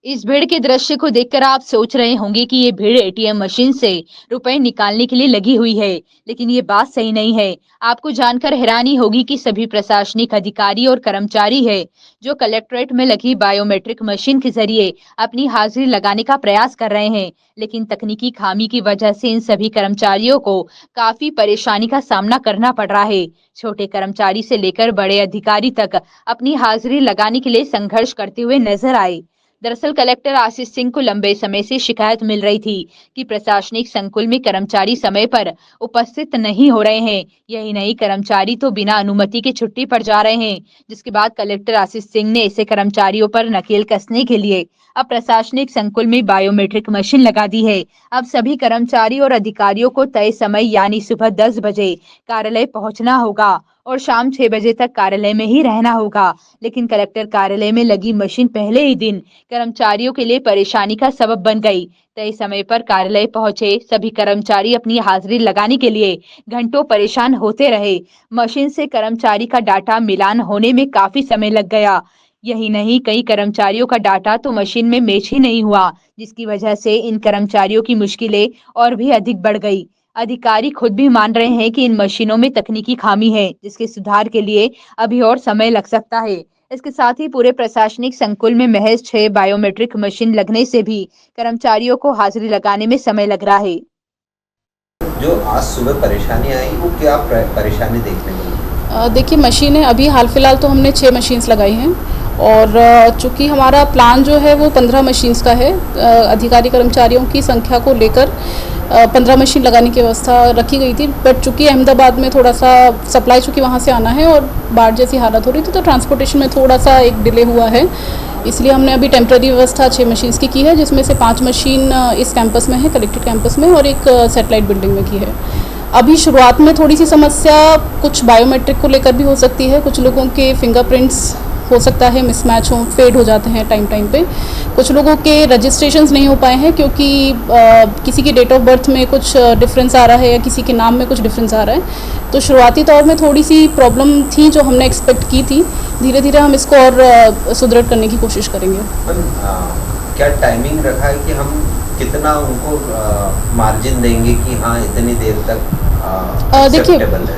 इस भीड़ के दृश्य को देखकर आप सोच रहे होंगे कि ये भीड़ एटीएम मशीन से रुपए निकालने के लिए लगी हुई है, लेकिन ये बात सही नहीं है। आपको जानकर हैरानी होगी कि सभी प्रशासनिक अधिकारी और कर्मचारी है जो कलेक्ट्रेट में लगी बायोमेट्रिक मशीन के जरिए अपनी हाजिरी लगाने का प्रयास कर रहे हैं, लेकिन तकनीकी खामी की वजह से इन सभी कर्मचारियों को काफी परेशानी का सामना करना पड़ रहा है। छोटे कर्मचारी से लेकर बड़े अधिकारी तक अपनी हाजिरी लगाने के लिए संघर्ष करते हुए नजर आए। दरअसल कलेक्टर आशीष सिंह को लंबे समय से शिकायत मिल रही थी कि प्रशासनिक संकुल में कर्मचारी समय पर उपस्थित नहीं हो रहे हैं। यही नहीं, कर्मचारी तो बिना अनुमति के छुट्टी पर जा रहे हैं, जिसके बाद कलेक्टर आशीष सिंह ने ऐसे कर्मचारियों पर नकेल कसने के लिए अब प्रशासनिक संकुल में बायोमेट्रिक मशीन लगा दी है। अब सभी कर्मचारी और अधिकारियों को तय समय यानी सुबह 10 बजे कार्यालय पहुंचना होगा और शाम 6 बजे तक कार्यालय में ही रहना होगा। लेकिन कलेक्टर कार्यालय में लगी मशीन पहले ही दिन कर्मचारियों के लिए परेशानी का सबब बन गई। तय समय पर कार्यालय पहुंचे सभी कर्मचारी अपनी हाजिरी लगाने के लिए घंटों परेशान होते रहे। मशीन से कर्मचारी का डाटा मिलान होने में काफी समय लग गया। यही नहीं, कई कर्मचारियों का डाटा तो मशीन में मैच ही नहीं हुआ, जिसकी वजह से इन कर्मचारियों की मुश्किलें और भी अधिक बढ़ गई। अधिकारी खुद भी मान रहे हैं कि इन मशीनों में तकनीकी खामी है, जिसके सुधार के लिए अभी और समय लग सकता है। इसके साथ ही पूरे प्रशासनिक संकुल में महज 6 बायोमेट्रिक मशीन लगने से भी कर्मचारियों को हाजिरी लगाने में समय लग रहा है। जो आज सुबह परेशानी आई वो क्या परेशानी देखने को मिली? देखिए, मशीनें अभी हाल फिलहाल तो हमने 6 मशीन्स लगाई हैं और चूँकि हमारा प्लान जो है वो 15 मशीन्स का है। अधिकारी कर्मचारियों की संख्या को लेकर 15 मशीन लगाने की व्यवस्था रखी गई थी, बट चूँकि अहमदाबाद में थोड़ा सा सप्लाई चूँकि वहाँ से आना है और बाढ़ जैसी हालत हो रही थी, तो ट्रांसपोर्टेशन में थोड़ा सा एक डिले हुआ है। इसलिए हमने अभी टेम्प्रेरी व्यवस्था 6 मशीन्स की है, जिसमें से 5 मशीन इस कैंपस में है, कलेक्टेड कैंपस में, और एक सैटेलाइट बिल्डिंग में की है। अभी शुरुआत में थोड़ी सी समस्या कुछ बायोमेट्रिक को लेकर भी हो सकती है। कुछ लोगों के फिंगरप्रिंट्स हो सकता है मिसमैच हो, फेड हो जाते हैं टाइम पे। कुछ लोगों के रजिस्ट्रेशंस नहीं हो पाए हैं क्योंकि किसी की डेट ऑफ बर्थ में कुछ डिफरेंस आ रहा है या किसी के नाम में कुछ डिफरेंस आ रहा है। तो शुरुआती तौर में थोड़ी सी प्रॉब्लम थी जो हमने एक्सपेक्ट की थी। धीरे धीरे हम इसको और सुदृढ़ करने की कोशिश करेंगे। क्या टाइमिंग रखा है कि हम कितना उनको मार्जिन देंगे कि हाँ इतनी देर तक देखिए,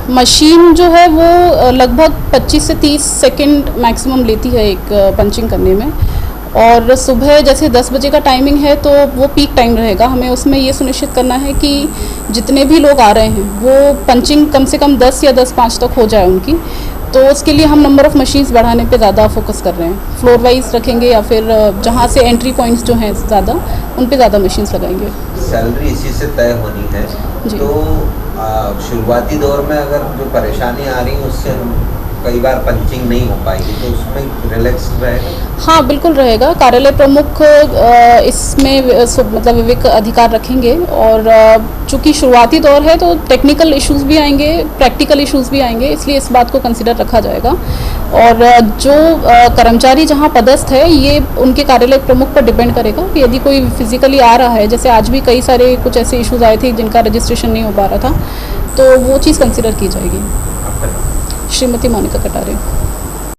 मशीन जो है वो लगभग 25 से 30 सेकंड मैक्सिमम लेती है एक पंचिंग करने में, और सुबह जैसे 10 बजे का टाइमिंग है तो वो पीक टाइम रहेगा। हमें उसमें ये सुनिश्चित करना है कि जितने भी लोग आ रहे हैं वो पंचिंग कम से कम 10 या 10:05 तक हो जाए उनकी। तो उसके लिए हम नंबर ऑफ़ मशीन्स बढ़ाने पे ज़्यादा फोकस कर रहे हैं। फ्लोर वाइज रखेंगे या फिर जहाँ से एंट्री पॉइंट्स जो हैं ज़्यादा, उन पे ज़्यादा मशीन्स लगाएंगे। सैलरी इसी से तय होनी है, तो शुरुआती दौर में अगर जो परेशानी आ रही है उससे हम कई बार पंचिंग नहीं हो पाएगी, तो उसमें रिलैक्स रहेगा? हाँ, बिल्कुल रहेगा। कार्यालय प्रमुख इसमें मतलब विवेक अधिकार रखेंगे, और चूँकि शुरुआती दौर है तो टेक्निकल इश्यूज़ भी आएंगे, प्रैक्टिकल इश्यूज़ भी आएंगे, इसलिए इस बात को कंसिडर रखा जाएगा। और जो कर्मचारी जहाँ पदस्थ है ये उनके कार्यालय प्रमुख पर डिपेंड करेगा कि यदि कोई फिजिकली आ रहा है, जैसे आज भी कई सारे कुछ ऐसे इश्यूज़ आए थे जिनका रजिस्ट्रेशन नहीं हो पा रहा था, तो वो चीज़ कंसिडर की जाएगी। श्रीमती मोनिका कटारे।